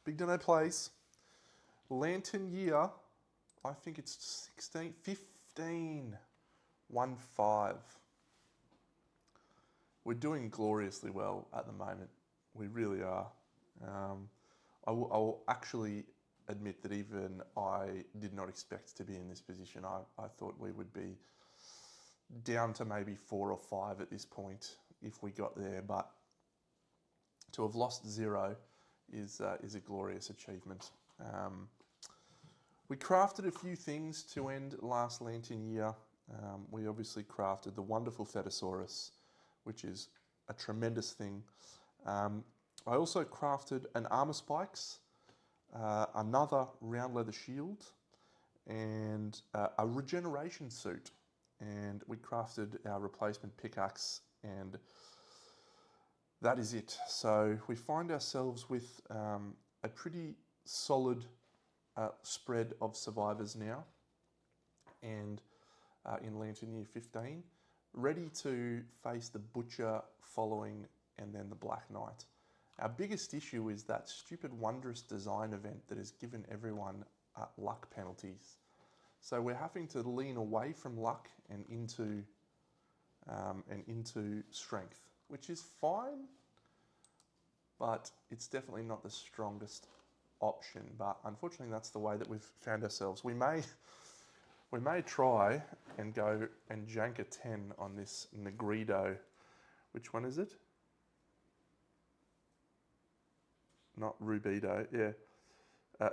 BigDenoPlays. Lantern year, I think it's 16, 15, 1-5. We're doing gloriously well at the moment. We really are. I will actually admit that even I did not expect to be in this position. I thought we would be down to maybe 4 or 5 at this point if we got there, but to have lost 0 is a glorious achievement. We crafted a few things to end last Lantern year. We obviously crafted the wonderful Fetosaurus, which is a tremendous thing. I also crafted an armor spikes, another round leather shield, and a regeneration suit. And we crafted our replacement pickaxe, and that is it. So we find ourselves with a pretty solid spread of survivors now, and in Lantern Year 15, ready to face the Butcher following and then the Black Knight. Our biggest issue is that stupid Wondrous Design event that has given everyone luck penalties. So we're having to lean away from luck and into strength, which is fine, but it's definitely not the strongest option. But unfortunately, that's the way that we've found ourselves. We may try and go and jank a 10 on this Negredo. Which one is it? Not Rubido, yeah.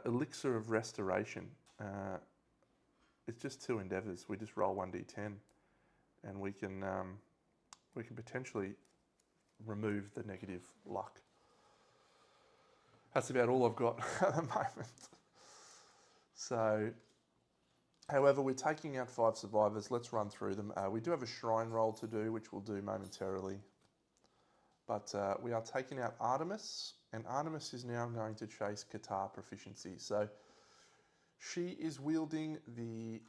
Elixir of Restoration. It's just 2 endeavours. We just roll 1d10, and we can potentially remove the negative luck. That's about all I've got at the moment. So, however, we're taking out 5 survivors. Let's run through them. We do have a shrine roll to do, which we'll do momentarily. But we are taking out Artemis, and Artemis is now going to chase Guitar proficiency. So she is wielding the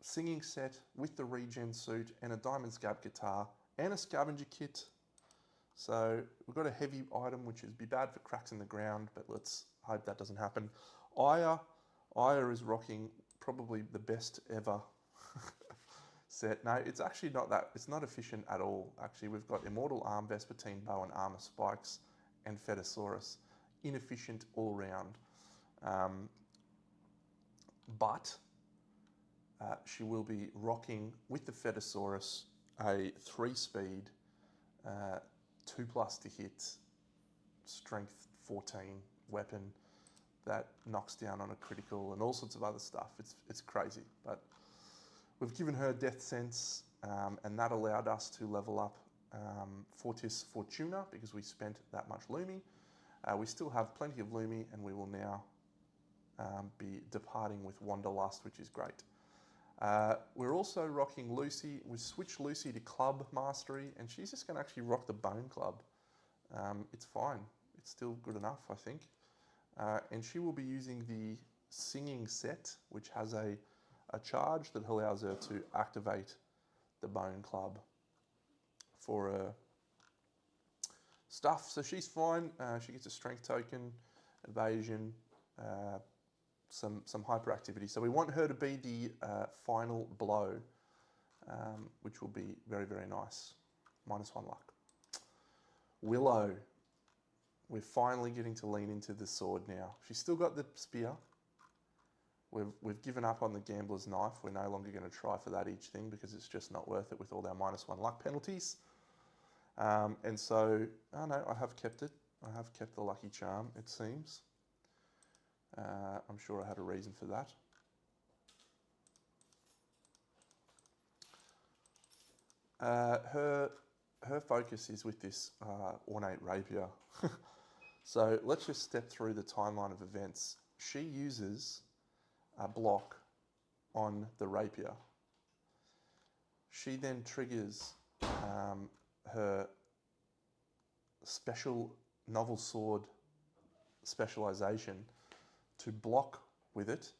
singing set with the regen suit and a diamond scab guitar and a scavenger kit. So we've got a heavy item, which is be bad for cracks in the ground, but let's hope that doesn't happen. Aya is rocking probably the best ever set. No, it's actually not that. It's not efficient at all. Actually, we've got Immortal Arm, Vespertine Bow, and Armor Spikes, and Fetosaurus. Inefficient all around. But she will be rocking with the Fetosaurus a 3-speed, 2+ to hit, strength 14 weapon that knocks down on a critical and all sorts of other stuff. It's crazy, but we've given her Death Sense, and that allowed us to level up Fortis Fortuna because we spent that much Lumi. We still have plenty of Lumi, and we will now be departing with Wanderlust, which is great. We're also rocking Lucy. We switched Lucy to Club Mastery, and she's just going to actually rock the Bone Club. It's fine. It's still good enough, I think. And she will be using the Singing set, which has a charge that allows her to activate the Bone Club for her stuff. So she's fine. She gets a Strength token, Evasion, some hyperactivity. So we want her to be the final blow, which will be very, very nice. -1 luck. Willow. We're finally getting to lean into the sword now. She's still got the spear. We've given up on the Gambler's Knife. We're no longer going to try for that each thing because it's just not worth it with all our -1 luck penalties. And so, oh no, I have kept it. I have kept the Lucky Charm, it seems. I'm sure I had a reason for that. Her focus is with this ornate rapier. So let's just step through the timeline of events. She uses a block on the rapier. She then triggers her special novel sword specialization to block with it.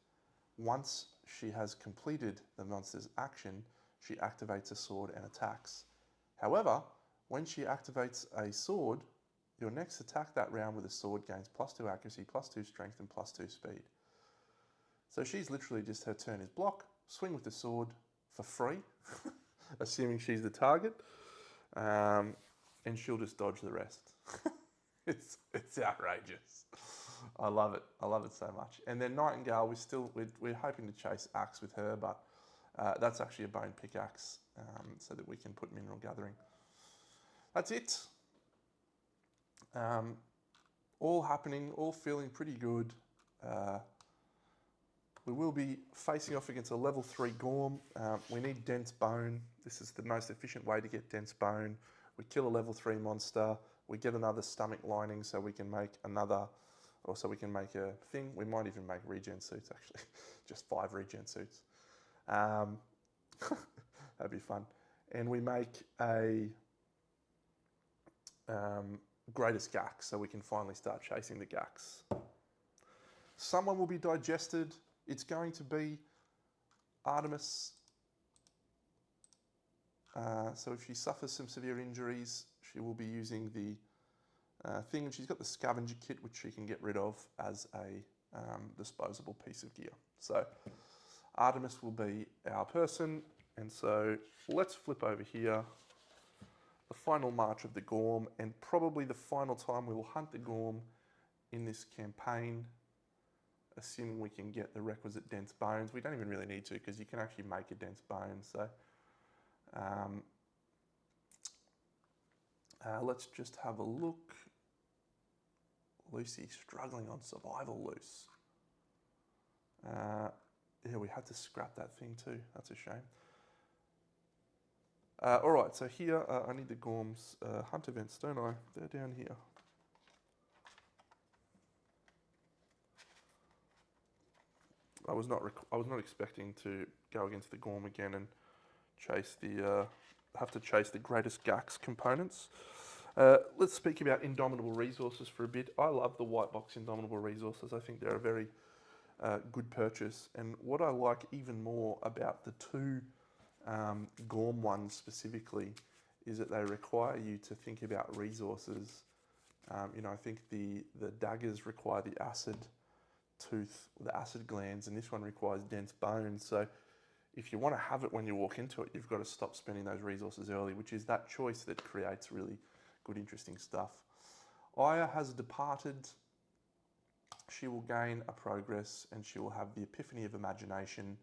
Once she has completed the monster's action, she activates a sword and attacks. However, when she activates a sword, Your next attack that round with a sword gains +2 accuracy, +2 strength, and +2 speed. So she's literally just, her turn is block, swing with the sword for free, assuming she's the target, and she'll just dodge the rest. It's outrageous. I love it. I love it so much. And then Nightingale, we're hoping to chase Axe with her, but that's actually a bone pickaxe, so that we can put mineral gathering. That's it. All happening, all feeling pretty good. We will be facing off against a level 3 Gorm. We need dense bone. This is the most efficient way to get dense bone. We kill a level 3 monster. We get another stomach lining so we can make another, or so we can make a thing. We might even make regen suits actually, just 5 regen suits. That'd be fun. And we make a greatest Gax so we can finally start chasing the Gax. Someone will be digested. It's going to be Artemis. So if she suffers some severe injuries, she will be using the thing, and she's got the scavenger kit, which she can get rid of as a disposable piece of gear. So Artemis will be our person, and so let's flip over here. The final march of the Gorm, and probably the final time we will hunt the Gorm in this campaign, assuming we can get the requisite dense bones. We don't even really need to, because you can actually make a dense bone. So let's just have a look. Lucy struggling on survival, Luce. Yeah, we had to scrap that thing too. That's a shame. All right, so here I need the Gorm's hunt events, don't I? They're down here. I was not expecting to go against the Gorm again and chase have to chase the greatest Gax components. Let's speak about Indomitable Resources for a bit. I love the white box Indomitable Resources. I think they're a very good purchase. And what I like even more about the two Gorm ones specifically is that they require you to think about resources. You know, I think the daggers require the acid tooth, the acid glands, and this one requires dense bones. So if you want to have it when you walk into it, you've got to stop spending those resources early, which is that choice that creates really good, interesting stuff. Aya has departed. She will gain a progress, and she will have the Epiphany of Imagination.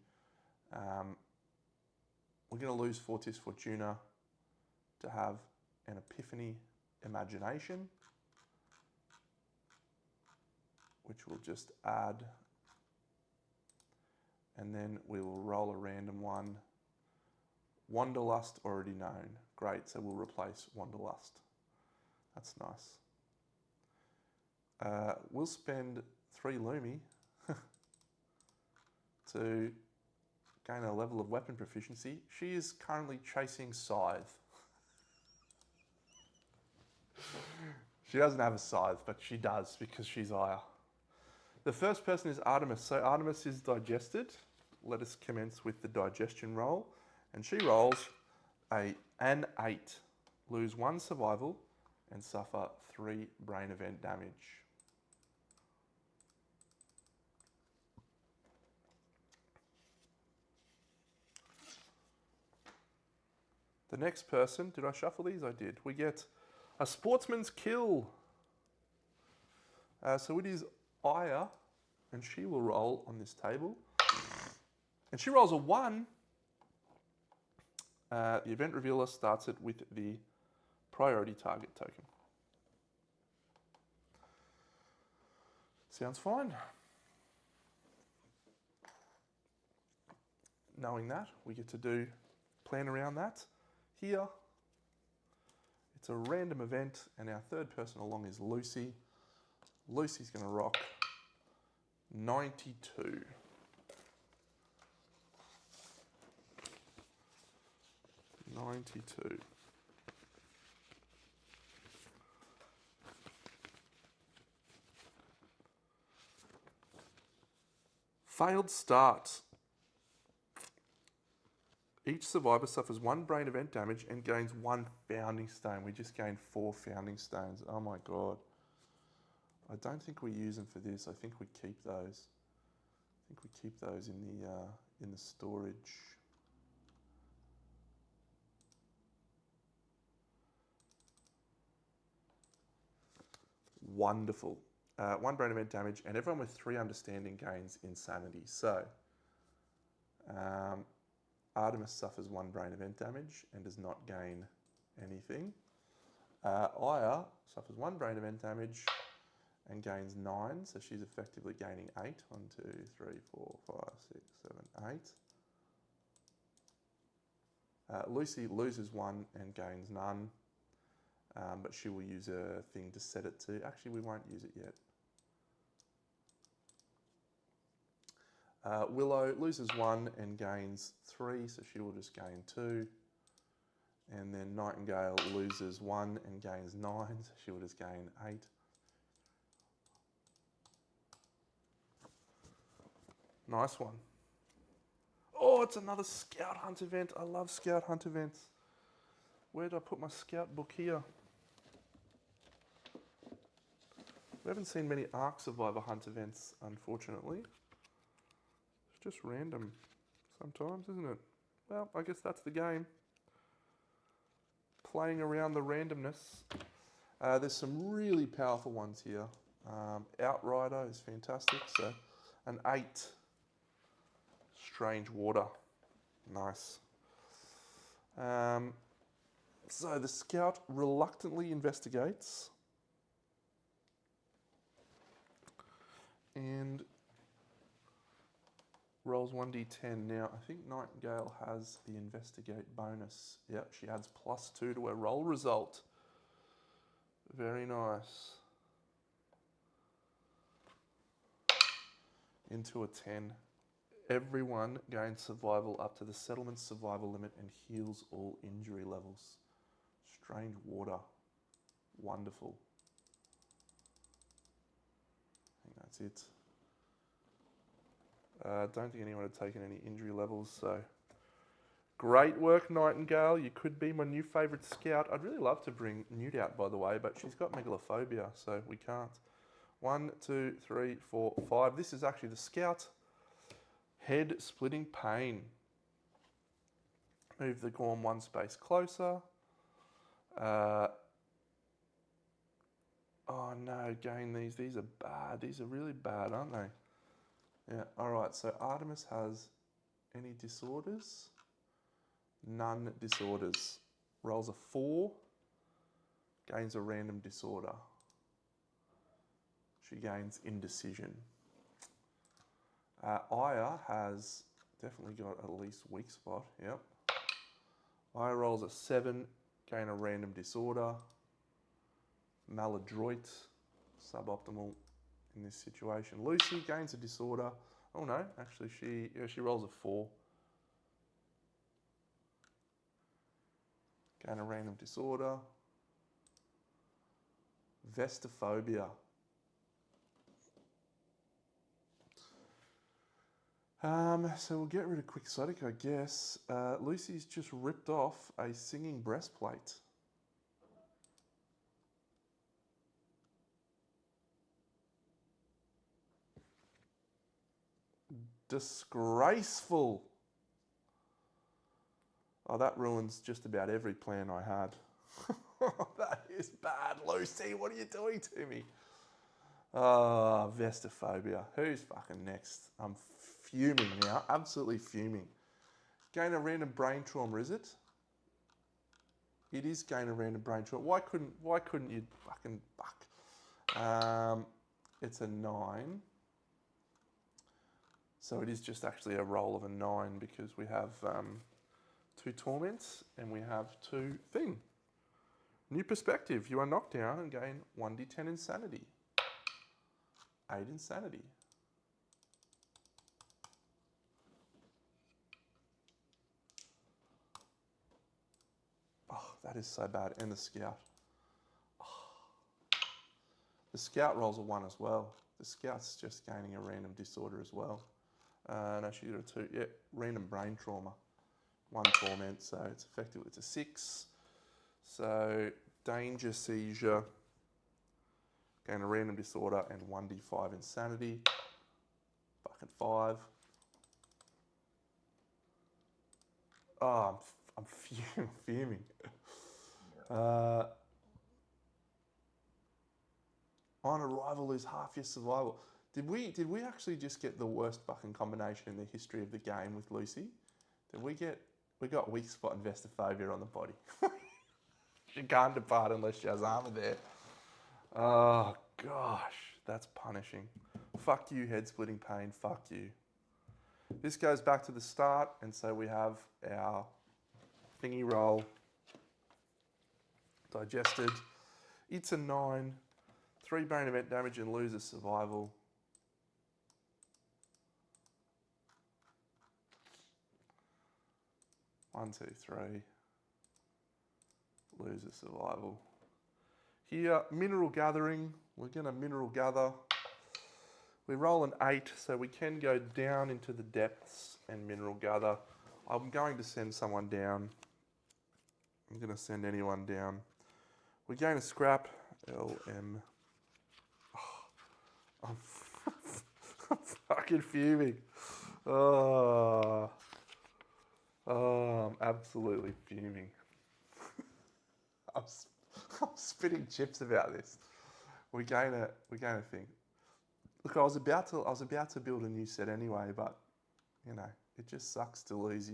We're going to lose Fortis Fortuna to have an Epiphany Imagination, which we'll just add, and then we will roll a random one. Wanderlust already known. Great, so we'll replace Wanderlust. That's nice. We'll spend 3 Lumi to gain a level of weapon proficiency. She is currently chasing Scythe. She doesn't have a Scythe, but she does because she's Aya. The first person is Artemis. So Artemis is digested. Let us commence with the digestion roll. And she rolls an 8. Lose 1 survival and suffer 3 brain event damage. The next person, did I shuffle these? I did. We get a Sportsman's Kill. So it is Aya, and she will roll on this table. And she rolls a 1. The event revealer starts it with the priority target token. Sounds fine. Knowing that, we get to plan around that. Here, it's a random event, and our third person along is Lucy. Lucy's going to rock 92. Failed start. Each survivor suffers 1 brain event damage and gains 1 founding stone. We just gained 4 founding stones. Oh my god. I don't think we use them for this. I think we keep those. I think we keep those in the storage. Wonderful. 1 brain event damage, and everyone with 3 understanding gains insanity. So, Artemis suffers 1 brain event damage and does not gain anything. Aya suffers 1 brain event damage and gains 9, so she's effectively gaining 8. 1, 2, 3, 4, 5, 6, 7, 8. Lucy loses 1 and gains none, but she will use a thing to set it to. Actually, we won't use it yet. Willow loses 1 and gains 3, so she will just gain 2. And then Nightingale loses 1 and gains 9, so she will just gain 8. Nice one. Oh, it's another Scout Hunt event. I love Scout Hunt events. Where did I put my Scout book here? We haven't seen many Ark Survivor Hunt events, unfortunately. It's just random sometimes, isn't it? Well, I guess that's the game. Playing around the randomness. There's some really powerful ones here. Outrider is fantastic. So an 8. Strange Water. Nice. So the Scout reluctantly investigates. And rolls 1d10. Now, I think Nightingale has the investigate bonus. Yep, she adds +2 to her roll result. Very nice. Into a 10. Everyone gains survival up to the settlement's survival limit and heals all injury levels. Strange Water. Wonderful. I think that's it. Don't think anyone had taken any injury levels, so great work, Nightingale. You could be my new favourite Scout. I'd really love to bring Newt out, by the way, but she's got megalophobia, so we can't. 1, 2, 3, 4, 5. This is actually the Scout. Head Splitting Pain. Move the Gorm 1 space closer. Oh no, gain these. These are bad. These are really bad, aren't they? Yeah, alright, so Artemis has any disorders? None disorders. Rolls a 4, gains a random disorder. She gains indecision. Aya has definitely got at least weak spot, yep. Aya rolls a 7, gain a random disorder. Maladroit, suboptimal in this situation. Lucy gains a disorder. Oh no, actually she rolls a 4. Gain a random disorder. Vestophobia. So we'll get rid of Quixotic, I guess. Lucy's just ripped off a singing breastplate. Disgraceful. Oh, that ruins just about every plan I had. That is bad, Lucy. What are you doing to me? Oh, Vestophobia. Who's fucking next? I'm fuming now. Absolutely fuming. Gain a random brain trauma, is it? It is gain a random brain trauma. Why couldn't you fucking buck? It's a 9. So it is just actually a roll of a 9 because we have 2 torments and we have 2 thing. New perspective. You are knocked down and gain 1d10 insanity. 8 insanity. Oh, that is so bad. And the Scout. Oh. The Scout rolls a 1 as well. The Scout's just gaining a random disorder as well. No, she got a 2. Yeah, random brain trauma. 1 torment, so it's effectively, it's a 6. So danger, seizure, gain a random disorder, and 1d5 insanity. Fucking 5. Oh, I'm fuming. On arrival, lose half your survival. Did we actually just get the worst fucking combination in the history of the game with Lucy? We got weak spot and Vestaphobia on the body. She can't depart unless she has armor there. Oh gosh, that's punishing. Fuck you, head splitting pain, fuck you. This goes back to the start, and so we have our thingy roll digested. It's a 9, 3 brain event damage and loses survival. One, two, 3. Loses survival. Here, mineral gathering. We're gonna mineral gather. We roll an 8, so we can go down into the depths and mineral gather. I'm going to send someone down. I'm gonna send anyone down. We gain a scrap, LM. Oh, I'm fucking fuming. Oh, I'm absolutely fuming. I'm spitting chips about this. We gain a thing. Look, I was about to build a new set anyway, but you know, it just sucks to lose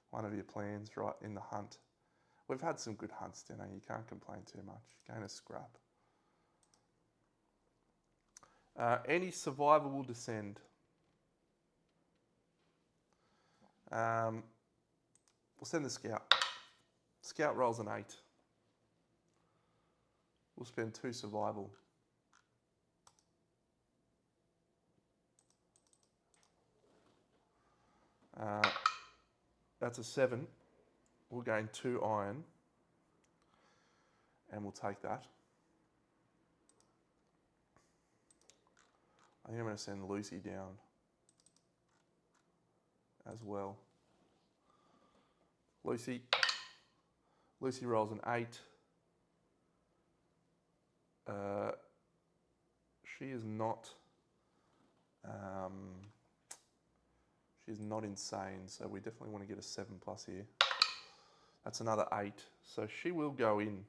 one of your plans right in the hunt. We've had some good hunts, you know, you can't complain too much. Gain a scrap. Any survivor will descend. We'll send the scout. Scout rolls an 8. We'll spend 2 survival. That's a 7. We'll gain 2 iron. And we'll take that. I think I'm going to send Lucy down as well. Lucy rolls an 8. She is not insane, so we definitely want to get a 7+ here. That's another 8, so she will go in.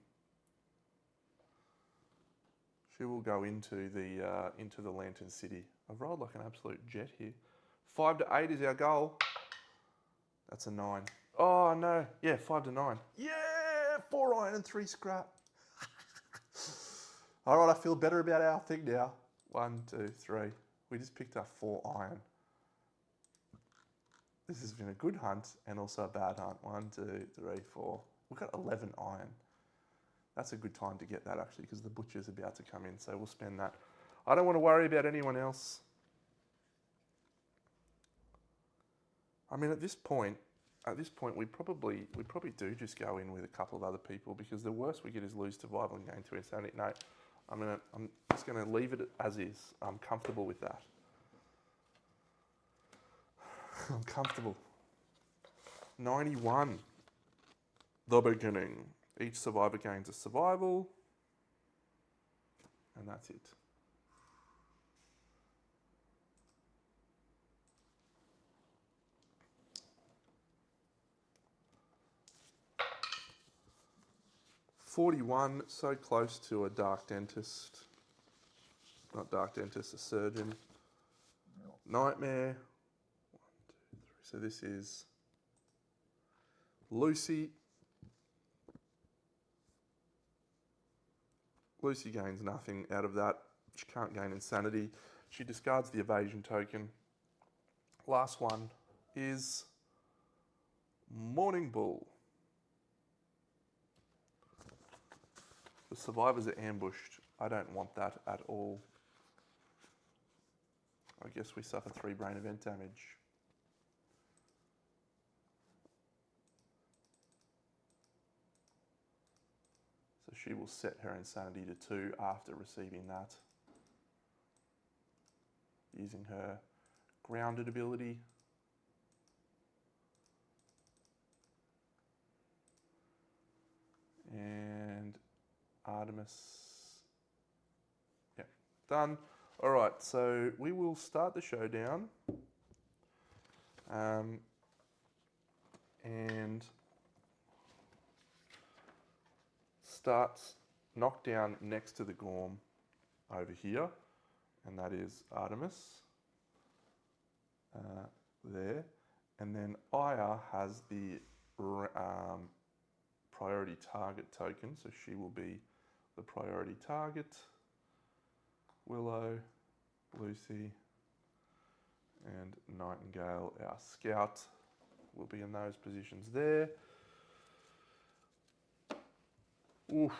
She will go into the Lantern City. I've rolled like an absolute jet here. 5 to 8 is our goal. That's a 9. Oh no, yeah, 5 to 9. Yeah, 4 iron and 3 scrap. All right, I feel better about our thing now. 1, 2, 3. We just picked up 4 iron. This has been a good hunt and also a bad hunt. 1, 2, 3, 4. We've got 11 iron. That's a good time to get that actually, because the butcher's about to come in, so we'll spend that. I don't want to worry about anyone else. I mean, at this point, we probably do just go in with a couple of other people, because the worst we get is lose survival and gain 2 insanity. No, I'm just gonna leave it as is. I'm comfortable with that. I'm comfortable. 91. The beginning. Each survivor gains a survival. And that's it. $41, so close to a dark dentist. Not dark dentist, a surgeon. Nightmare. 1, 2, 3. So this is Lucy. Lucy gains nothing out of that. She can't gain insanity. She discards the evasion token. Last one is Morning Bull. The survivors are ambushed. I don't want that at all. I guess we suffer 3 brain event damage. So she will set her insanity to 2 after receiving that. Using her grounded ability. And Artemis. Yeah, done. All right, so we will start the showdown. And starts knockdown next to the Gorm over here, and that is Artemis there. And then Aya has the priority target token, so she will be the priority target. Willow, Lucy, and Nightingale, our scout, will be in those positions there. Oof.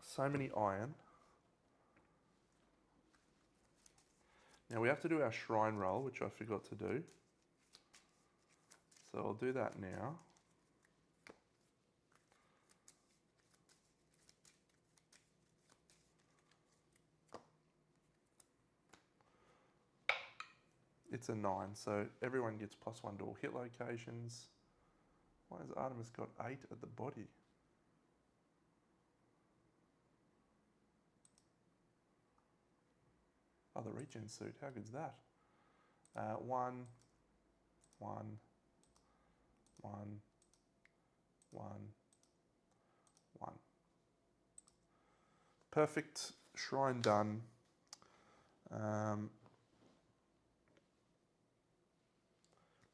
So many iron. Now we have to do our shrine roll, which I forgot to do. So I'll do that now. It's a 9, so everyone gets +1 to all hit locations. Why has Artemis got 8 at the body? Oh, the regen suit, how good's that? 1, 1, 1, 1, 1. Perfect, shrine done.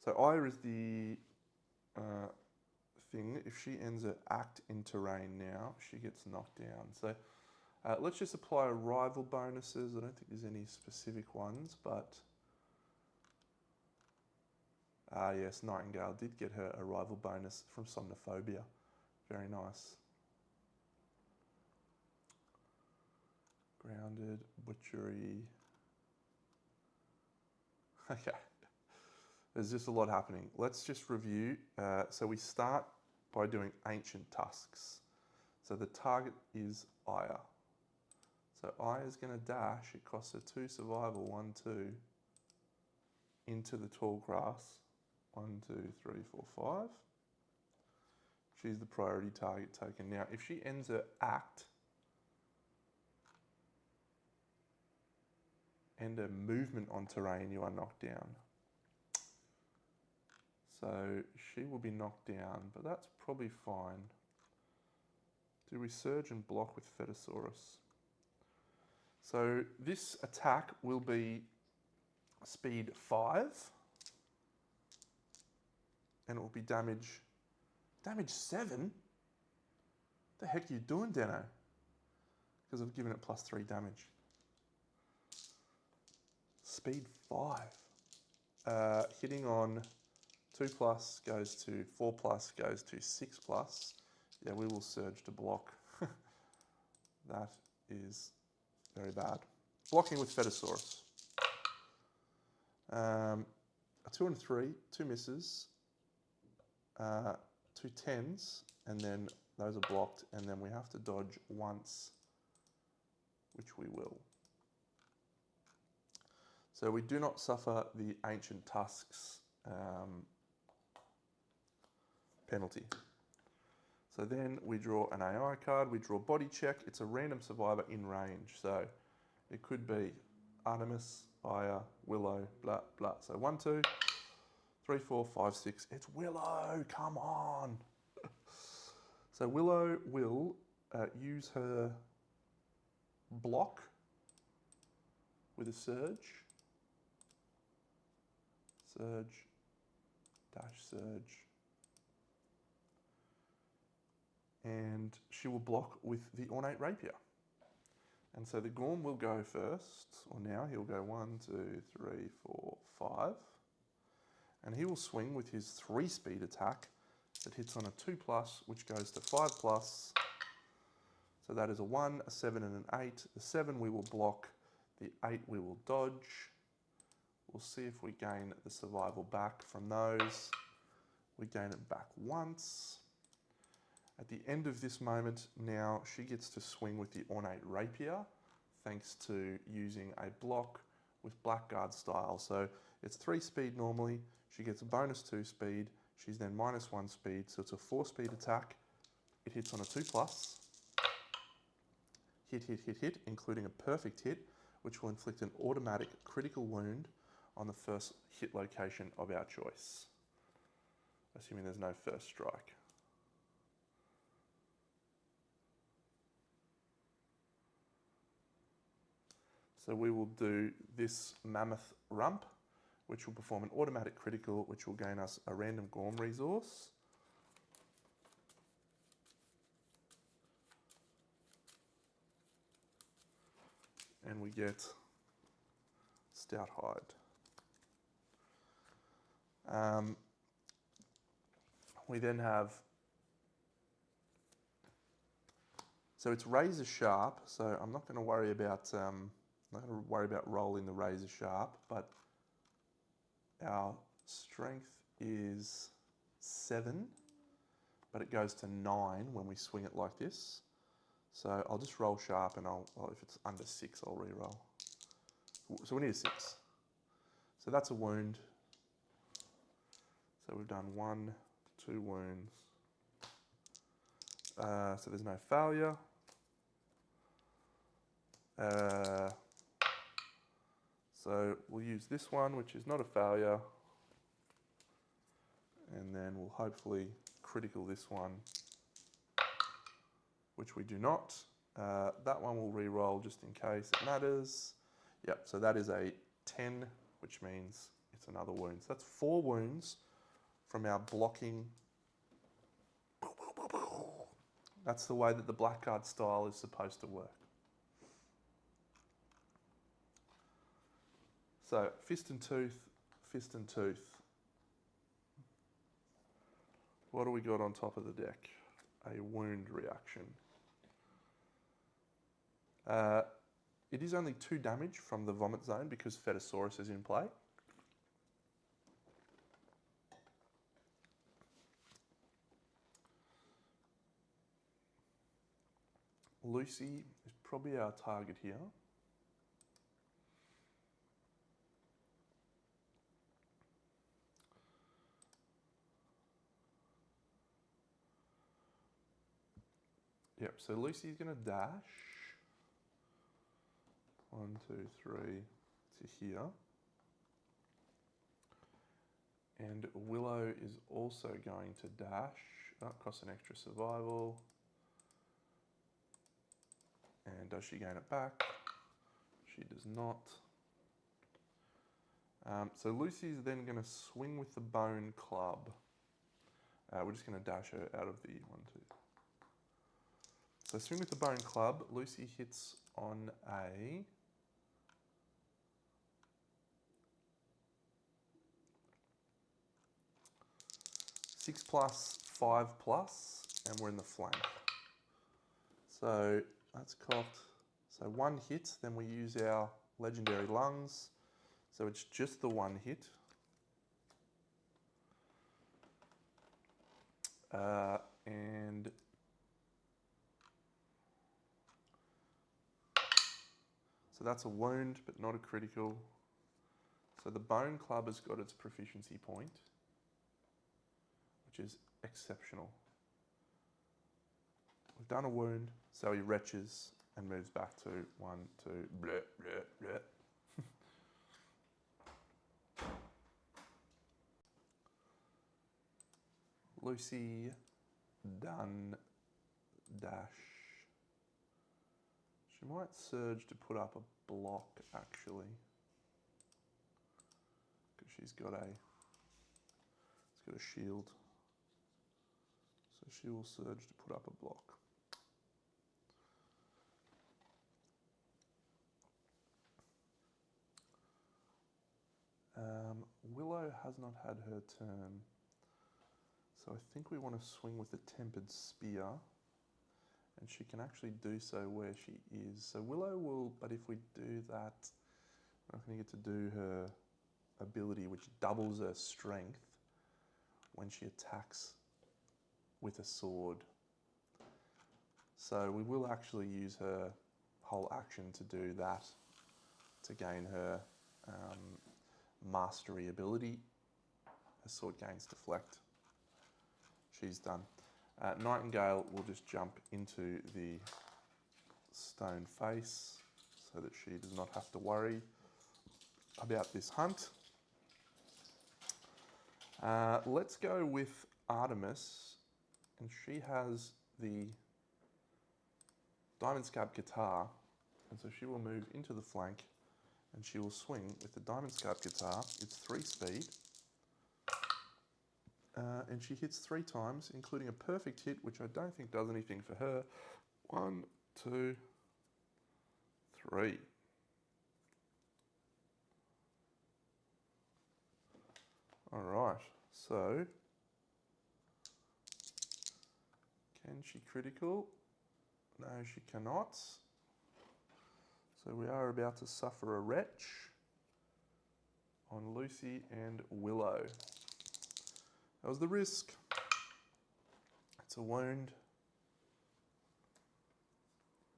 So Aya is the thing. If she ends her act in terrain now, she gets knocked down. So let's just apply arrival bonuses. I don't think there's any specific ones, but yes, Nightingale did get her arrival bonus from Somnophobia. Very nice. Grounded, Butchery. Okay. There's just a lot happening. Let's just review. So we start by doing Ancient Tusks. So the target is Aya. So Aya's going to dash. It costs her 2 survival, 1, 2, into the tall grass. 1, 2, 3, 4, 5. She's the priority target token. Now, if she ends her act and a movement on terrain, you are knocked down. So she will be knocked down, but that's probably fine. Do we surge and block with Fetosaurus? So this attack will be speed 5, and it will be damage 7? The heck are you doing, Deno? Because I've given it +3 damage. Speed 5. Hitting on 2+ goes to 4+ goes to 6+. Yeah, we will surge to block. That is very bad. Blocking with Fetosaurus. A 2 and a 3, 2 misses, 2 10s, and then those are blocked, and then we have to dodge once, which we will. So we do not suffer the Ancient Tusks penalty. So then we draw an AI card, we draw Body Check. It's a random survivor in range. So it could be Artemis, Aya, Willow, blah, blah. So 1, 2, 3, 4, 5, 6. It's Willow, come on. So Willow will use her block with a surge. Surge, dash surge. And she will block with the Ornate Rapier. And so the Gorm will go first, or now he'll go 1, 2, 3, 4, 5. And he will swing with his 3-speed attack that hits on a 2+, which goes to 5+. So that is a 1, a 7, and an 8. The 7 we will block, the 8 we will dodge. We'll see if we gain the survival back from those. We gain it back once. At the end of this moment, now she gets to swing with the Ornate Rapier, thanks to using a block with Blackguard style. So it's 3 speed normally. She gets a bonus 2 speed. She's then -1 speed, so it's a 4-speed attack. It hits on a 2+. Hit, hit, hit, hit, including a perfect hit, which will inflict an automatic critical wound on the first hit location of our choice, assuming there's no first strike. So we will do this Mammoth Rump, which will perform an automatic critical, which will gain us a random Gorm resource. And we get Stout Hide. We then have, so it's Razor Sharp, so I'm not going to worry about rolling the Razor Sharp, but our strength is 7, but it goes to 9 when we swing it like this. So I'll just roll sharp, and if it's under 6, I'll re-roll. So we need a 6. So that's a wound. So we've done 1, 2 wounds. So there's no failure. So we'll use this one, which is not a failure. And then we'll hopefully critical this one, which we do not. That one will re-roll just in case it matters. Yep, so that is a 10, which means it's another wound. So that's 4 wounds from our blocking. That's the way that the Blackguard style is supposed to work. So Fist and Tooth, Fist and Tooth. What do we got on top of the deck? A wound reaction. It is only 2 damage from the Vomit Zone because Fetosaurus is in play. Lucy is probably our target here. Yep, so Lucy's going to dash. 1, 2, 3 to here. And Willow is also going to dash. That costs an extra survival. And does she gain it back? She does not. So Lucy's then going to swing with the Bone Club. We're just going to dash her out of the 1, 2. So swing with the Bone Club. Lucy hits on a 6+, 5+, and we're in the flank. So that's cocked. So 1 hit, then we use our legendary lungs. So it's just the 1 hit. And so that's a wound, but not a critical. So the Bone Club has got its proficiency point, which is exceptional. We've done a wound, so he retches and moves back to 1, 2, bleh, bleh, bleh. Lucy, done, dash. She might surge to put up a block, actually, because she's got a shield. So she will surge to put up a block. Willow has not had her turn. So I think we want to swing with the Tempered Spear. And she can actually do so where she is. So Willow will, but if we do that, we're not going to get to do her ability, which doubles her strength when she attacks with a sword. So we will actually use her whole action to do that, to gain her mastery ability. Her sword gains deflect. she's done. Nightingale will just jump into the stone face so that she does not have to worry about this hunt. Let's go with Artemis, and she has the Diamond Scarp Guitar, and so she will move into the flank and she will swing with the Diamond Scarp Guitar. It's 3 speed, and she hits 3 times, including a perfect hit, which I don't think does anything for her. 1, 2, 3. All right, so can she critical? No, she cannot. So we are about to suffer a wretch on Lucy and Willow. That was the risk. It's a wound.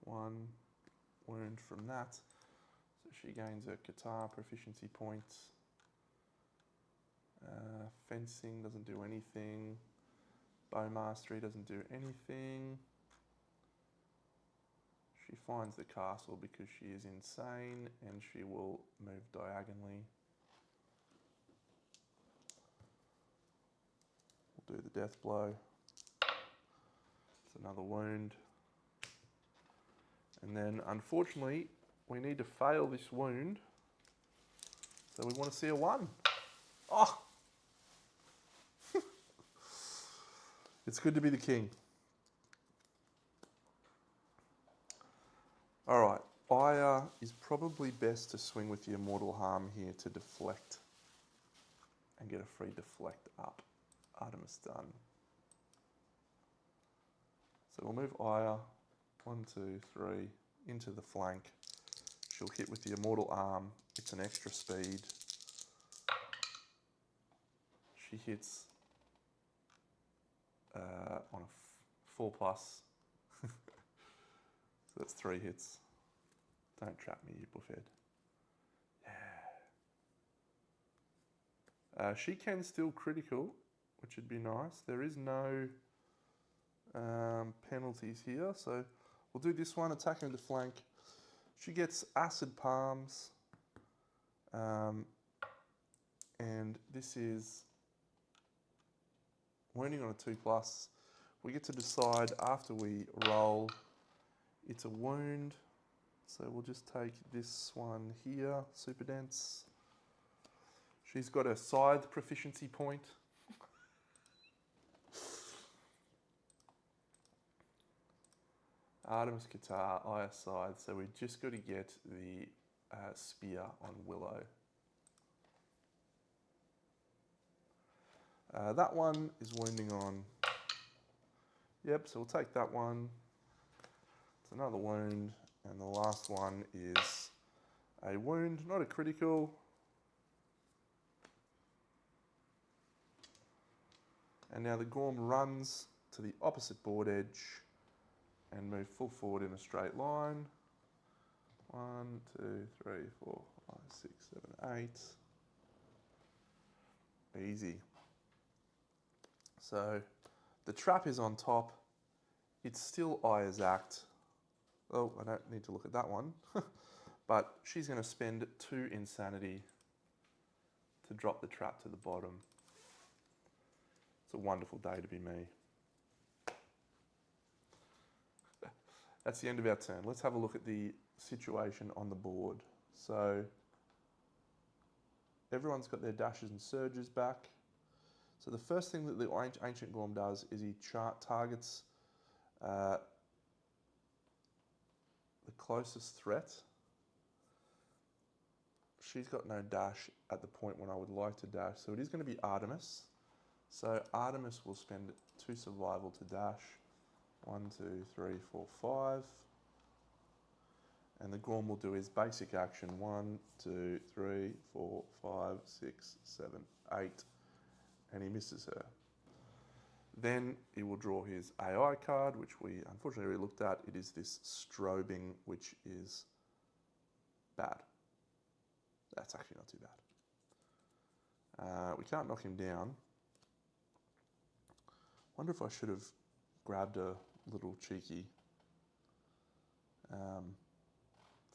1 wound from that. So she gains a guitar proficiency point. Fencing doesn't do anything. Bow mastery doesn't do anything. She finds the castle because she is insane, and she will move diagonally. We'll do the death blow. It's another wound. And then, unfortunately, we need to fail this wound. So we want to see a 1. Oh! It's good to be the king. All right, Aya is probably best to swing with the Immortal Harm here to deflect and get a free deflect up. Artemis done. So we'll move Aya 1, 2, 3 into the flank. She'll hit with the Immortal Arm. It's an extra speed. She hits on a 4+. So that's 3 hits. Don't trap me, you buffhead. Yeah. She can still critical, which would be nice. There is no penalties here, so we'll do this one, attacking the flank. She gets Acid Palms, and this is wounding on a 2+. We get to decide after we roll. It's a wound, so we'll just take this one here, super dense. She's got a scythe proficiency point. Artemis Guitar, Aya Scythe, so we just got to get the spear on Willow. That one is wounding on, yep, so we'll take that one. It's another wound, and the last one is a wound, not a critical. And now the Gorm runs to the opposite board edge and move full forward in a straight line. 1, 2, 3, 4, 5, 6, 7, 8. Easy. So the trap is on top. It's still Aya's act. Oh, I don't need to look at that one. But she's going to spend 2 insanity to drop the trap to the bottom. It's a wonderful day to be me. That's the end of our turn. Let's have a look at the situation on the board. So everyone's got their dashes and surges back. So the first thing that the Ancient Gorm does is he targets the closest threat. She's got no dash at the point when I would like to dash, so it is going to be Artemis. So Artemis will spend 2 survival to dash. 1, 2, 3, 4, 5. And the Gorm will do his basic action. 1, 2, 3, 4, 5, 6, 7, 8. And he misses her. Then he will draw his AI card, which we unfortunately already looked at. It is this strobing, which is bad. That's actually not too bad. We can't knock him down. Wonder if I should have grabbed a little cheeky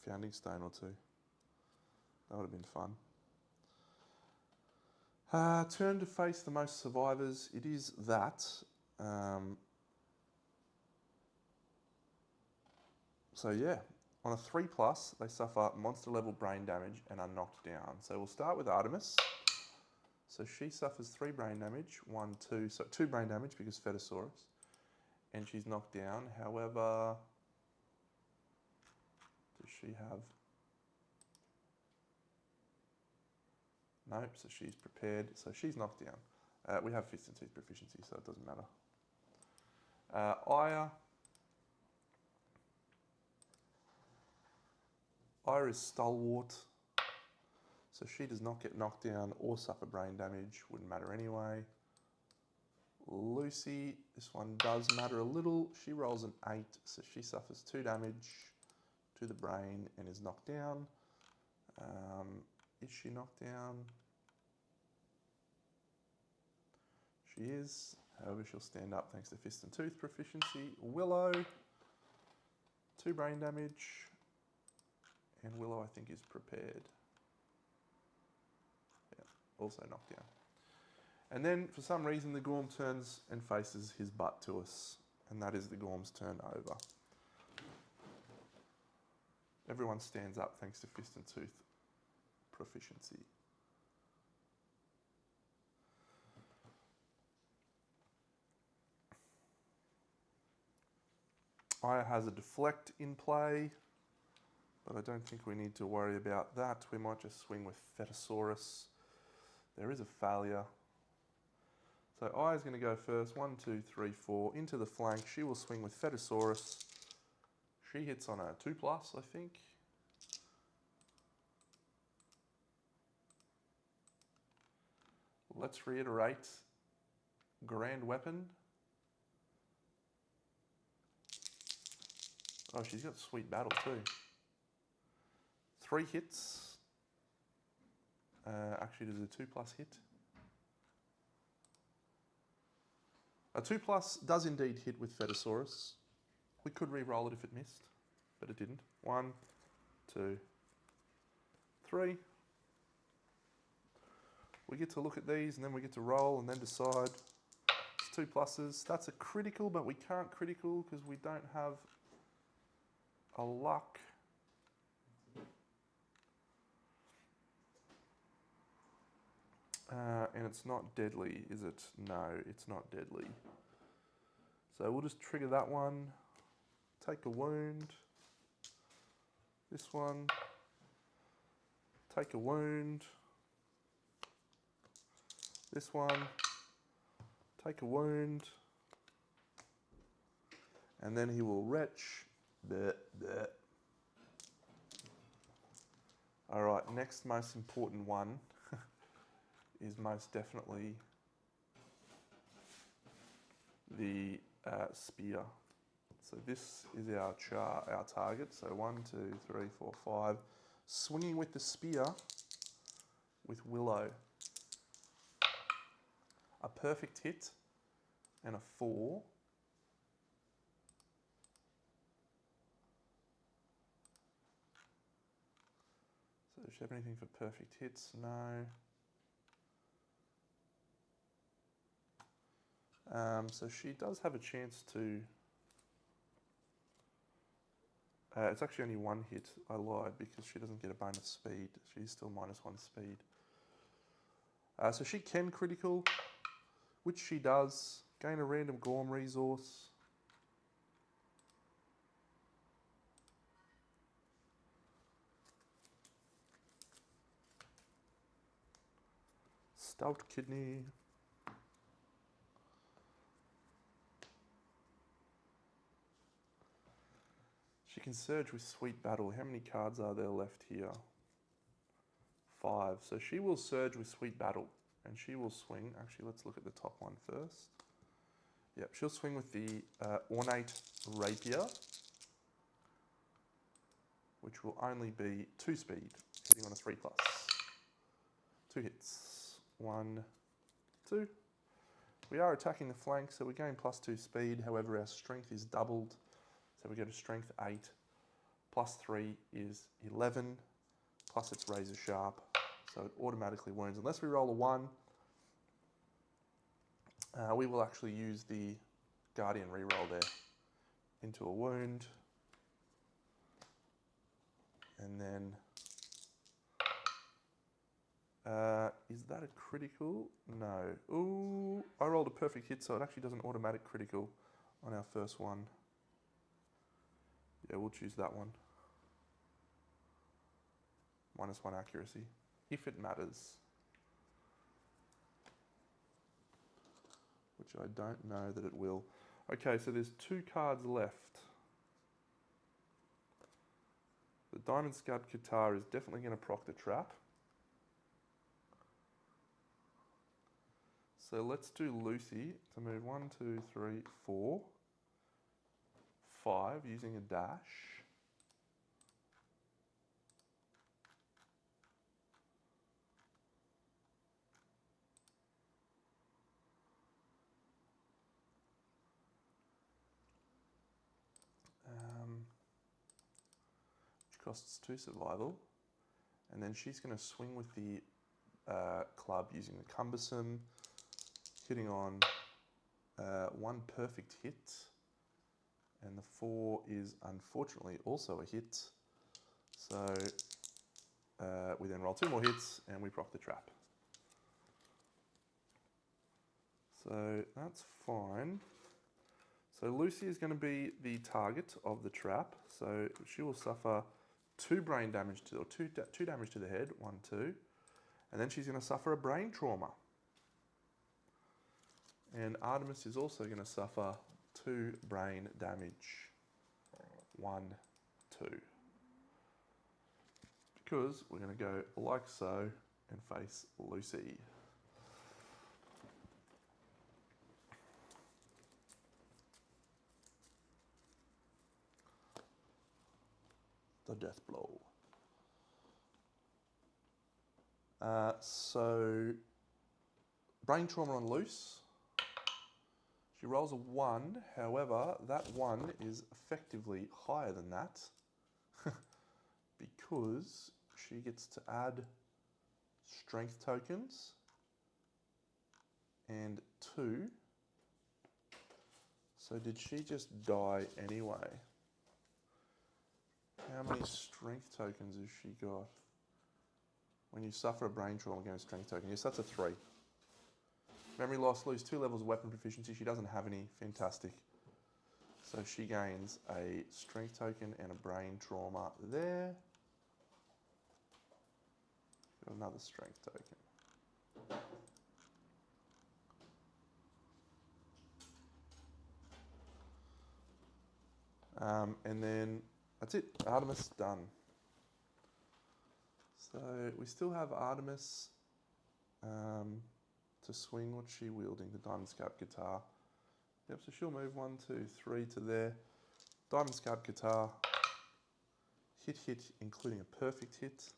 founding stone or two. That would have been fun. Turn to face the most survivors. It is that. So yeah, on a 3+, they suffer monster level brain damage and are knocked down. So we'll start with Artemis. So she suffers 3 brain damage, 1, 2, so 2 brain damage because Fetosaurus, and she's knocked down. However, does she have? No, so she's prepared, so she's knocked down. We have Fist and Tooth proficiency, so it doesn't matter. Aya is stalwart, so she does not get knocked down or suffer brain damage, wouldn't matter anyway. Lucy, this one does matter a little. She rolls an 8, so she suffers 2 damage to the brain and is knocked down. Is she knocked down? She is. However, she'll stand up thanks to Fist and Tooth proficiency. Willow, 2 brain damage. And Willow, I think, is prepared. Yeah, also knocked down. And then, for some reason, the Gorm turns and faces his butt to us. And that is the Gorm's turn over. Everyone stands up thanks to Fist and Tooth proficiency. Aya has a deflect in play, but I don't think we need to worry about that. We might just swing with Fetosaurus. There is a failure. So Aya's going to go first. 1, 2, 3, 4. Into the flank. She will swing with Fetosaurus. She hits on a 2+, I think. Let's reiterate. Grand weapon. Oh, she's got sweet battle too. 3 hits. Actually, does a 2+ hit? A 2+ does indeed hit with Fetosaurus. We could re-roll it if it missed, but it didn't. 1, 2, 3. We get to look at these and then we get to roll and then decide. It's 2+. That's a critical, but we can't critical because we don't have a luck. And it's not deadly, is it? No, it's not deadly. So we'll just trigger that one. Take a wound. This one. Take a wound. This one. Take a wound. And then he will retch. Bleh, bleh. All right, next most important one is most definitely the spear. So this is our target. So 1, 2, 3, 4, 5. Swinging with the spear with Willow. A perfect hit and a 4. So does she have anything for perfect hits? No. So she does have a chance to... it's actually only 1 hit. I lied because she doesn't get a bonus speed. She's still -1 speed. So she can critical, which she does. Gain a random Gorm resource. Stout kidney. She can surge with Sweet Battle. How many cards are there left here? 5. So she will surge with Sweet Battle. And she will swing. Actually, let's look at the top one first. Yep, she'll swing with the Ornate Rapier, which will only be 2 speed, hitting on a 3+. 2 hits. 1, 2. We are attacking the flank, so we're going +2 speed. However, our strength is doubled. So we go to strength 8. +3 is 11. Plus it's razor sharp. So it automatically wounds. Unless we roll a 1, we will actually use the Guardian reroll there into a wound. And then, is that a critical? No. Ooh, I rolled a perfect hit, so it actually does an automatic critical on our first one. Yeah, we'll choose that one. -1 accuracy, if it matters. Which I don't know that it will. Okay, so there's 2 cards left. The Diamond Scud Guitar is definitely going to proc the trap. So let's do Lucy to move 1, 2, 3, 4, 5 using a dash. Which costs 2 survival. And then she's going to swing with the club using the cumbersome, hitting on 1 perfect hit. And the 4 is unfortunately also a hit. So we then roll 2 more hits and we proc the trap. So that's fine. So Lucy is going to be the target of the trap. So she will suffer 2 brain damage to, or 2 damage to the head, 1, 2. And then she's going to suffer a brain trauma. And Artemis is also going to suffer 2 brain damage, 1, 2. Because we're going to go like so and face Lucy. The death blow. So brain trauma on loose. She rolls a 1, however, that 1 is effectively higher than that because she gets to add strength tokens and 2. So did she just die anyway? How many strength tokens has she got? When you suffer a brain trauma, gain a strength token. Yes, that's a 3. Memory loss, lose 2 levels of weapon proficiency. She doesn't have any. Fantastic. So she gains a strength token and a brain trauma there. Got another strength token. And then that's it. Artemis done. So we still have Artemis to swing. What's she wielding? The Diamond Scarp Guitar. Yep, so she'll move 1, 2, 3 to there. Diamond Scarp Guitar. Hit, hit, including a perfect hit.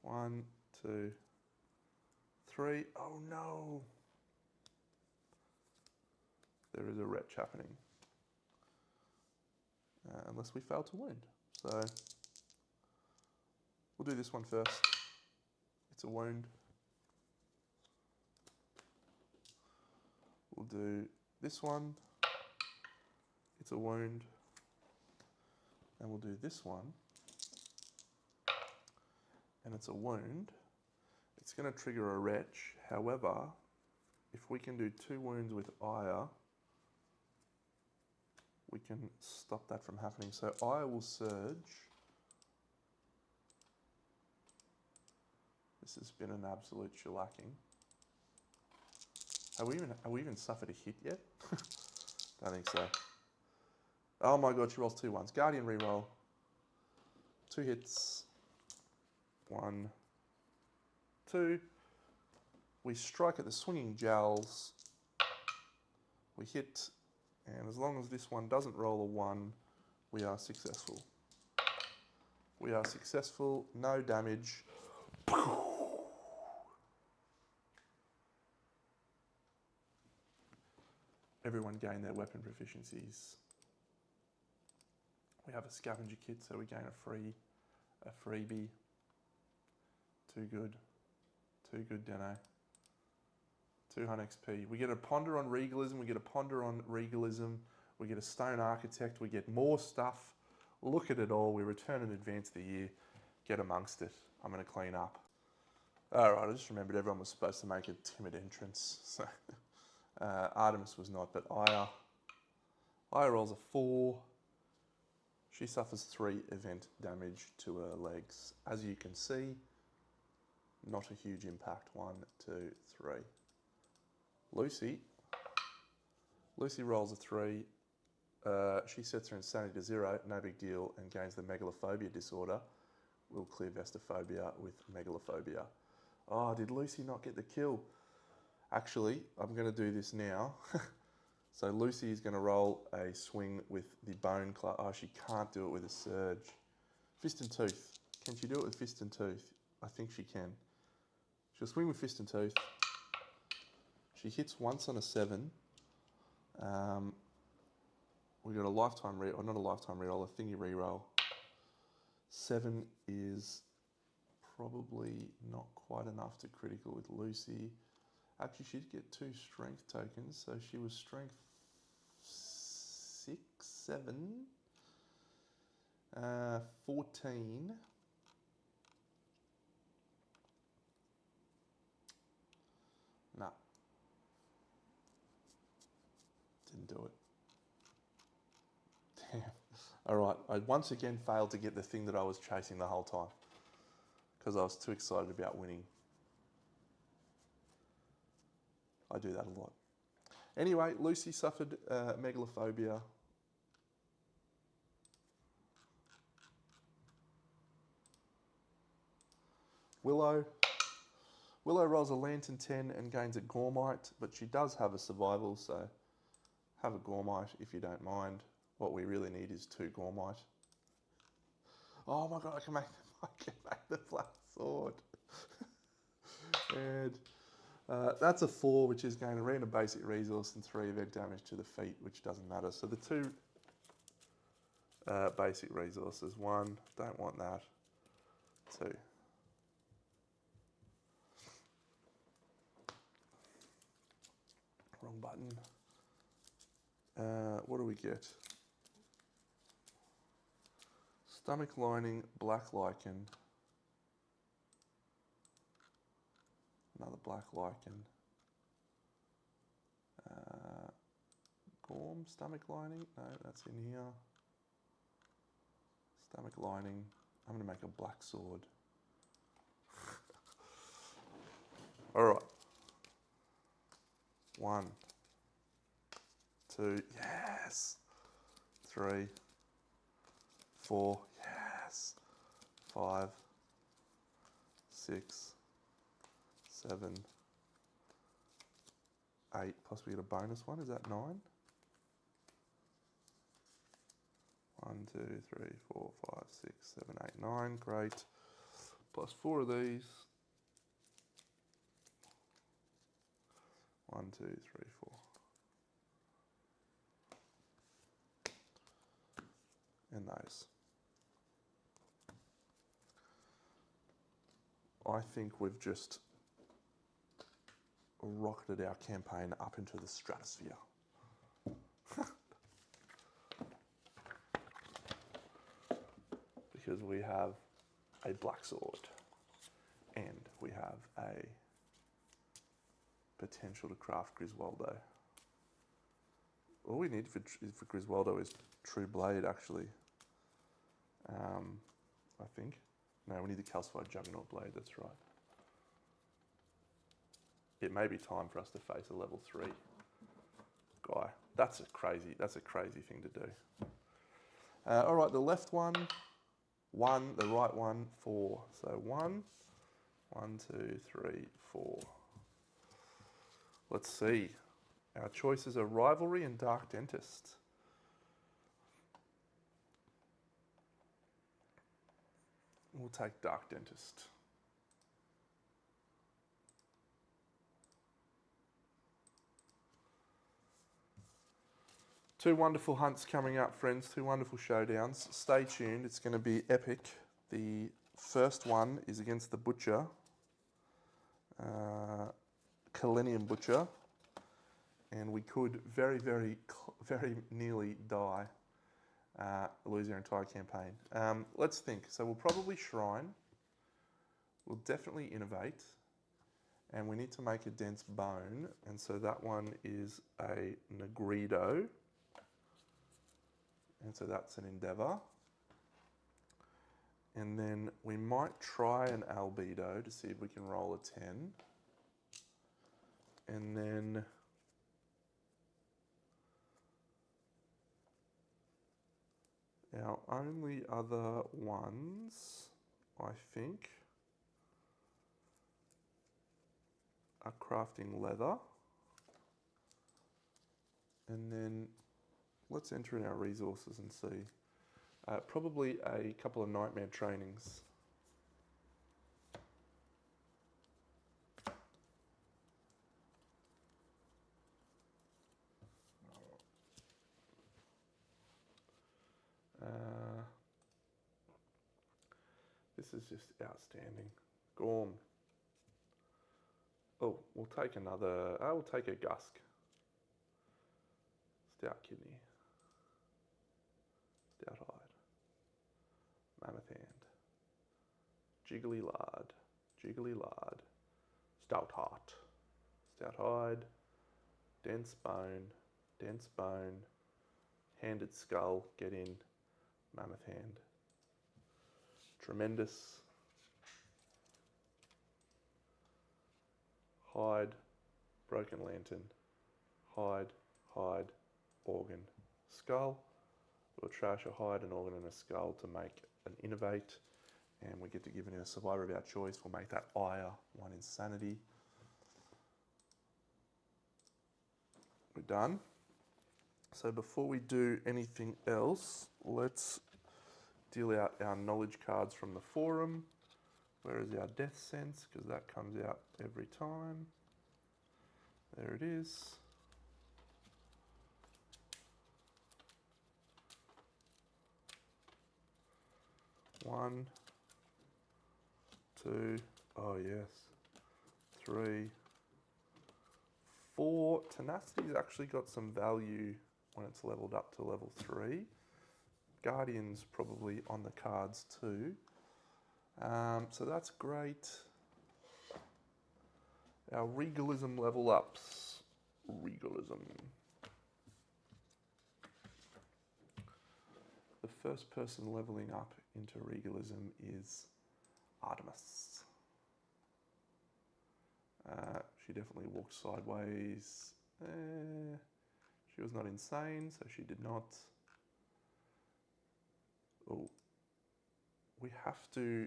1, 2, 3. Oh no! There is a retch happening. Unless we fail to wound. So we'll do this one first. It's a wound. We'll do this one. It's a wound. And we'll do this one. And it's a wound. It's going to trigger a retch. However, if we can do 2 wounds with Ire, we can stop that from happening. So Ire will surge. This has been an absolute shellacking. Have we even suffered a hit yet? Don't think so. Oh my god, she rolls 2 ones. Guardian reroll. 2 hits. 1, 2. We strike at the swinging jowls. We hit, and as long as this one doesn't roll a 1, we are successful. We are successful, no damage. everyone gain their weapon proficiencies. We have a scavenger kit, so we gain a freebie. Too good. Too good, Deno. 200 XP. We get a ponder on regalism, we get a ponder on regalism, we get a stone architect, we get more stuff. Look at it all. We return and advance the year. Get amongst it. I'm going to clean up. All right, I just remembered everyone was supposed to make a timid entrance. So Artemis was not, but Aya rolls a 4. She suffers 3 event damage to her legs. As you can see, not a huge impact. 1, 2, 3. Lucy rolls a 3. She sets her insanity to 0, no big deal, and gains the megalophobia disorder. We'll clear Vestophobia with megalophobia. Oh, did Lucy not get the kill? Actually, I'm going to do this now. So Lucy is going to roll a swing with the bone club. Oh, she can't do it with a surge. Fist and tooth. Can she do it with fist and tooth? I think she can. She'll swing with fist and tooth. She hits once on a 7. We got a lifetime or not a lifetime reroll, a thingy reroll. 7 is probably not quite enough to critical with Lucy. Actually, she did get 2 strength tokens, so she was strength 6, 7, 14. Nah. Didn't do it. Damn. All right, I once again failed to get the thing that I was chasing the whole time because I was too excited about winning. I do that a lot. Anyway, Lucy suffered megalophobia. Willow rolls a lantern 10 and gains a Gormite, but she does have a survival, so have a Gormite if you don't mind. What we really need is 2 Gormite. Oh my god, I can make the black sword. And that's a 4, which is going to random basic resource and 3 event damage to the feet, which doesn't matter. So the 2 basic resources. 1, don't want that. 2. Wrong button. What do we get? Stomach lining, black lichen. Another black lichen. Gorm, stomach lining. No, that's in here. Stomach lining. I'm going to make a black sword. All right. 1, 2, yes. 3, 4, yes. 5, 6, 7, 8. Plus we get a bonus one. Is that 9? 1, 2, 3, 4, 5, 6, 7, 8, 9. Great. Plus 4 of these. 1, 2, 3, 4. And those. I think we've just rocketed our campaign up into the stratosphere. Because we have a black sword and we have a potential to craft Griswoldo. All we need for Griswoldo is True Blade, actually. I think. No, we need the Calcified Juggernaut Blade, that's right. It may be time for us to face a level 3 guy. That's a crazy thing to do. All right, the left one, 1, the right one, 4. So 1, 2, 3, 4. Let's see. Our choices are Rivalry and Dark Dentist. We'll take Dark Dentist. Two wonderful hunts coming up, friends. Two wonderful showdowns. Stay tuned. It's going to be epic. The first one is against the Butcher, Kalenian Butcher, and we could very nearly die, lose our entire campaign. Let's think. So we'll probably Shrine. We'll definitely Innovate. And we need to make a dense bone. And so that one is a Negredo. And so that's an Endeavour. And then we might try an Albedo to see if we can roll a 10. And then our only other ones, I think, are crafting leather. And then let's enter in our resources and see. Probably a couple of nightmare trainings. This is just outstanding. Gorm. Oh, we'll take another. We'll take a Gusk. Stout Kidney. Stout Hide. Mammoth Hand. Jiggly Lard. Jiggly Lard. Stout Heart. Stout Hide. Dense Bone. Dense Bone. Handed Skull. Get in. Mammoth Hand. Tremendous. Hide. Broken Lantern. Hide. Hide. Organ. Skull. We'll trash a hide, an organ, and a skull to make an Innovate. And we get to give it a survivor of our choice. We'll make that Ire, one Insanity. We're done. So before we do anything else, let's deal out our knowledge cards from the forum. Where is our Death Sense? Because that comes out every time. There it is. One, two, oh yes, 3, 4. Tenacity's actually got some value when it's leveled up to level 3. Guardian's probably on the cards too. So that's great. Our Regalism level ups. Regalism. The first person leveling up into Regalism is Artemis. She definitely walked sideways. She was not insane, so she did not. Oh, we have to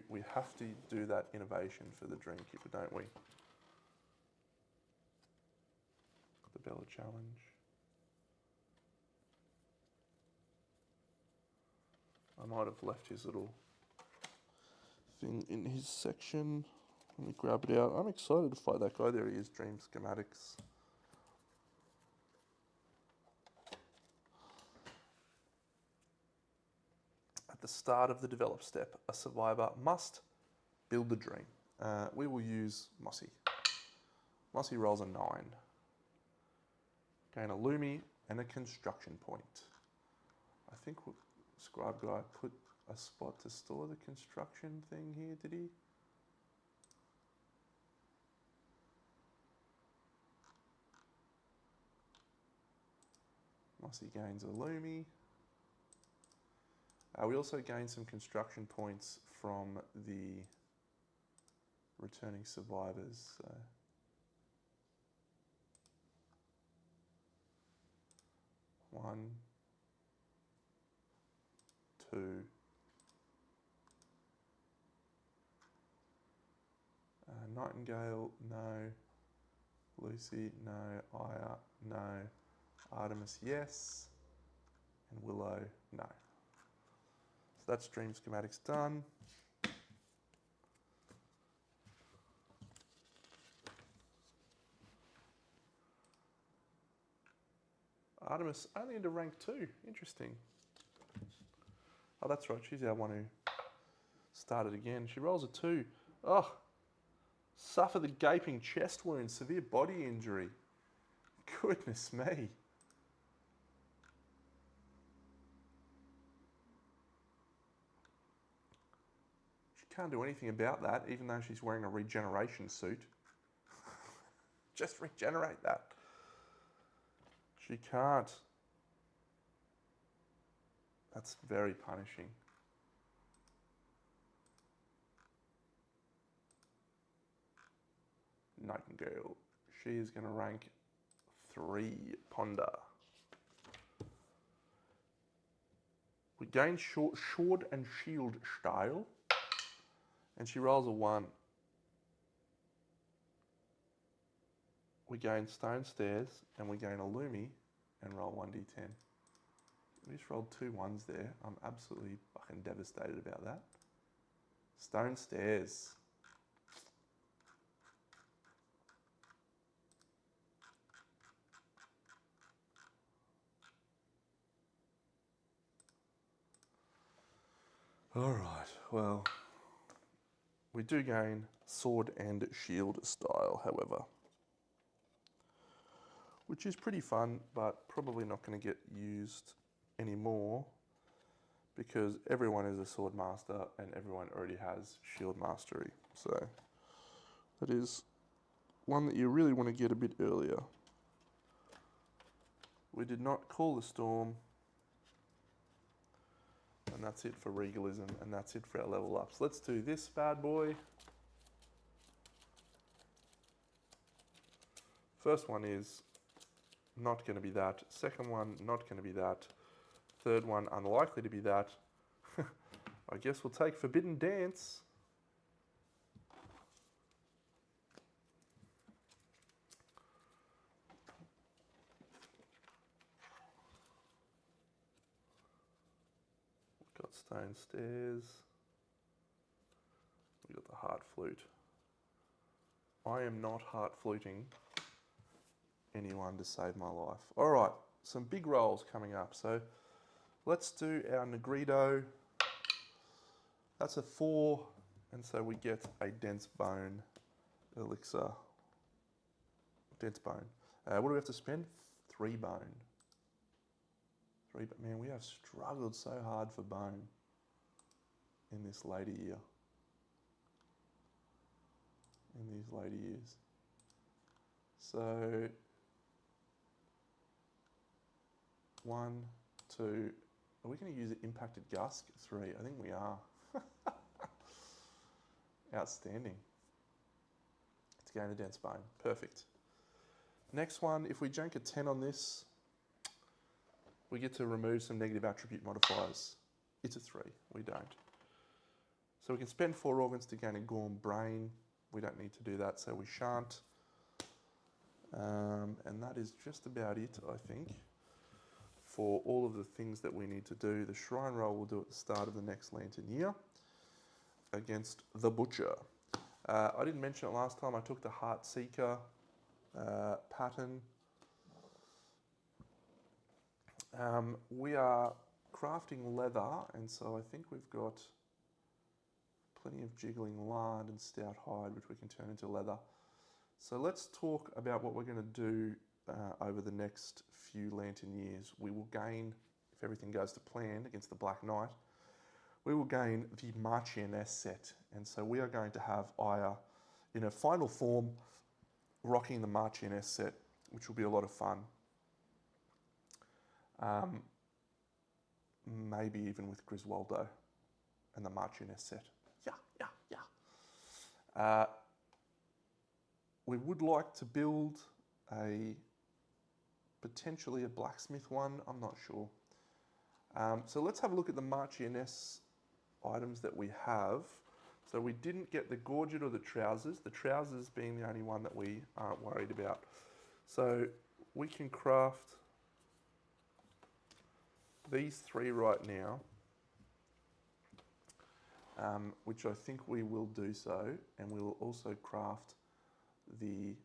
do that innovation for the Dreamkeeper, don't we? The Bella Challenge. I might have left his little thing in his section. Let me grab it out. I'm excited to fight that guy. There he is, Dream Schematics. At the start of the develop step, a survivor must build the dream. We will use Mossy. Mossy rolls a 9. Gain a Lumi and a construction point. I think Scribe Guy put a spot to store the construction thing here, did he? Mossy gains a Lumi. We also gain some construction points from the returning survivors. So. One, 2, Nightingale, no. Lucy, no. Aya, no. Artemis, yes. And Willow, no. So that's Dream Schematics done. Artemis only into rank 2. Interesting. Oh, that's right. She's our one who started again. She rolls a 2. Oh, suffer the gaping chest wound, severe body injury. Goodness me. She can't do anything about that, even though she's wearing a regeneration suit. Just regenerate that. She can't. That's very punishing. Nightingale. She is going to rank 3 Ponder. We gain Sword and Shield style. And she rolls a 1. We gain Stone Stairs and we gain a Lumi and roll 1d10. We just rolled 2 1s there. I'm absolutely fucking devastated about that. Stone Stairs. Alright, well, we do gain Sword and Shield style, however. Which is pretty fun, but probably not going to get used anymore because everyone is a Sword Master and everyone already has Shield Mastery. So that is one that you really want to get a bit earlier. We did not call the storm. And that's it for Regalism, and that's it for our level ups. Let's do this bad boy. First one is not going to be that. Second one, not going to be that. Third one, unlikely to be that. I guess we'll take Forbidden Dance. We've got Stone Stairs. We've got the Heart Flute. I am not heart fluting anyone to save my life. All right, some big rolls coming up. So let's do our Negrito. That's a 4, and so we get a Dense Bone elixir. Dense Bone. What do we have to spend? 3 bone. 3, but man, we have struggled so hard for bone in this later year. In these later years. So 1, 2. Are we going to use an Impacted Gusk? 3. I think we are. Outstanding. Let's gain a Dense Bone. Perfect. Next one, if we jank a 10 on this, we get to remove some negative attribute modifiers. It's a 3. We don't. So we can spend 4 organs to gain a Gorm Brain. We don't need to do that, so we shan't. And that is just about it, I think, for all of the things that we need to do. The Shrine Roll we'll do at the start of the next Lantern year against the Butcher. I didn't mention it last time. I took the Heart Seeker pattern. We are crafting leather, and so I think we've got plenty of jiggling lard and stout hide, which we can turn into leather. So let's talk about what we're going to do over the next few Lantern years. We will gain, if everything goes to plan against the Black Knight, we will gain the Marchioness set. And so we are going to have Aya in a final form rocking the Marchioness set, which will be a lot of fun. Maybe even with Griswoldo and the Marchioness set. Yeah. We would like to build potentially a blacksmith one. I'm not sure. So let's have a look at the Marchioness items that we have. So we didn't get the gorget or the trousers being the only one that we aren't worried about. So we can craft these 3 right now, which I think we will do so, and we will also craft the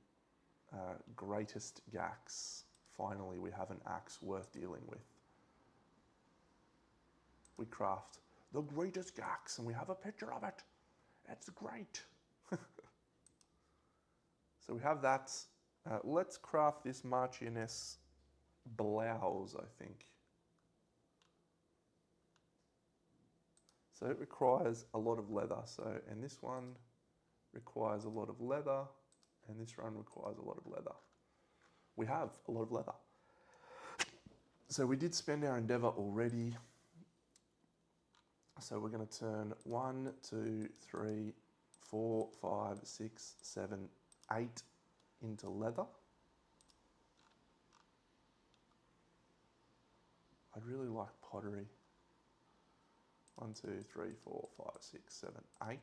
greatest Gax finally we have an axe worth dealing with. We craft the greatest axe, and we have a picture of it. It's great. So we have that. Let's craft this Marchioness blouse, I think. So it requires a lot of leather. And this one requires a lot of leather, and this one requires a lot of leather. We have a lot of leather. So we did spend our endeavour already. So we're going to turn 1, 2, 3, 4, 5, 6, 7, 8 into leather. I'd really like pottery. 1, 2, 3, 4, 5, 6, 7, 8.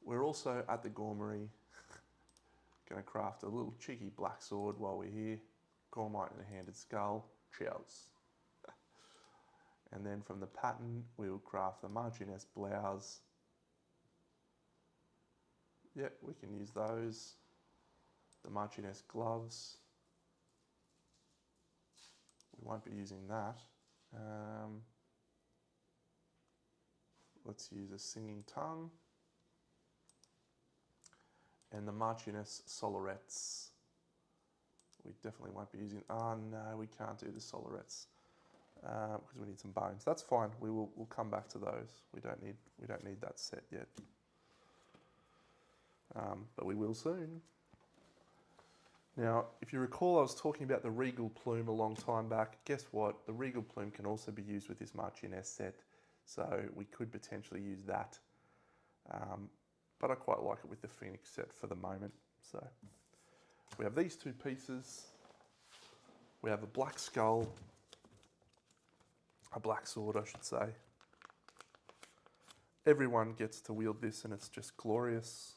We're also at the Gormery going to craft a little cheeky black sword while we're here. Gormite and a handed skull. Cheers. And then from the pattern, we will craft the Marchioness blouse. Yeah, we can use those. The Marchioness gloves. We won't be using that. Let's use a singing tongue. And the Marchioness solorettes. We definitely won't be using. Oh no, we can't do the solorettes because we need some bones. That's fine. We'll come back to those. We don't need that set yet. But we will soon. Now, if you recall, I was talking about the Regal Plume a long time back. Guess what? The Regal Plume can also be used with this Marchioness set, so we could potentially use that. But I quite like it with the Phoenix set for the moment. So we have these two pieces. We have a black skull, a black sword, I should say. Everyone gets to wield this, and it's just glorious.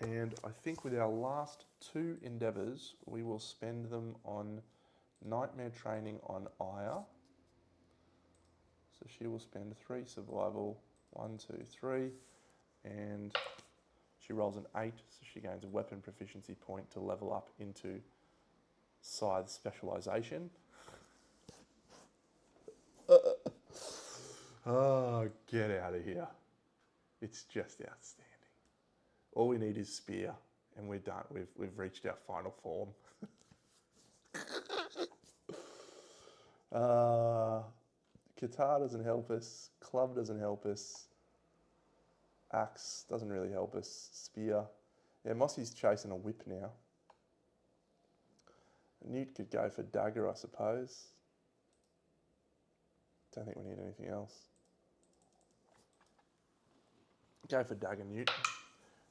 And I think with our last two endeavours, we will spend them on Nightmare Training on Aya. So she will spend 3 survival, 1, 2, 3, and she rolls an 8, so she gains a weapon proficiency point to level up into Scythe Specialisation. Oh, get out of here. It's just outstanding. All we need is Spear, and we're done. We've reached our final form. Guitar doesn't help us. Club doesn't help us. Axe doesn't really help us. Spear. Yeah, Mossy's chasing a whip now. Newt could go for dagger, I suppose. Don't think we need anything else. Go for dagger, Newt.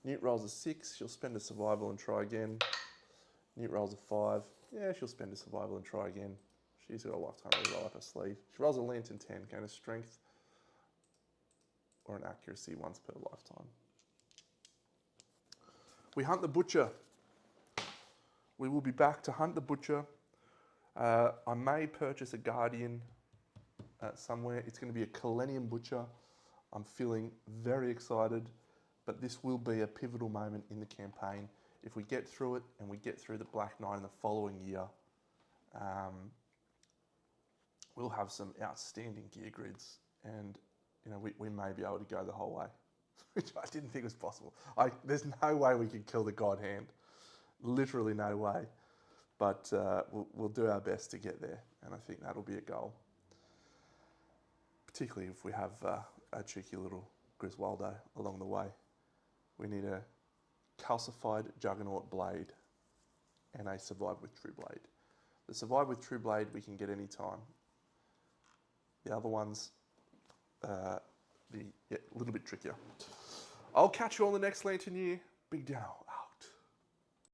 Newt rolls a 6. She'll spend a survival and try again. Newt rolls a 5. Yeah, she'll spend a survival and try again. She's got a lifetime reroll up her sleeve. She rolls a lantern 10, gain a strength or an accuracy once per lifetime. We hunt the butcher. We will be back to hunt the butcher. I may purchase a guardian somewhere. It's going to be a Kalenian butcher. I'm feeling very excited, but this will be a pivotal moment in the campaign. If we get through it and we get through the Black Knight in the following year, we'll have some outstanding gear grids, and you know we may be able to go the whole way, which I didn't think was possible. There's no way we could kill the God Hand, literally no way, but we'll do our best to get there, and I think that'll be a goal, particularly if we have a cheeky little Griswoldo along the way. We need a calcified Juggernaut blade and a Survive with True Blade. The Survive with True Blade we can get any time. The other ones, a little bit trickier. I'll catch you on the next Lantern Year. Big Deno.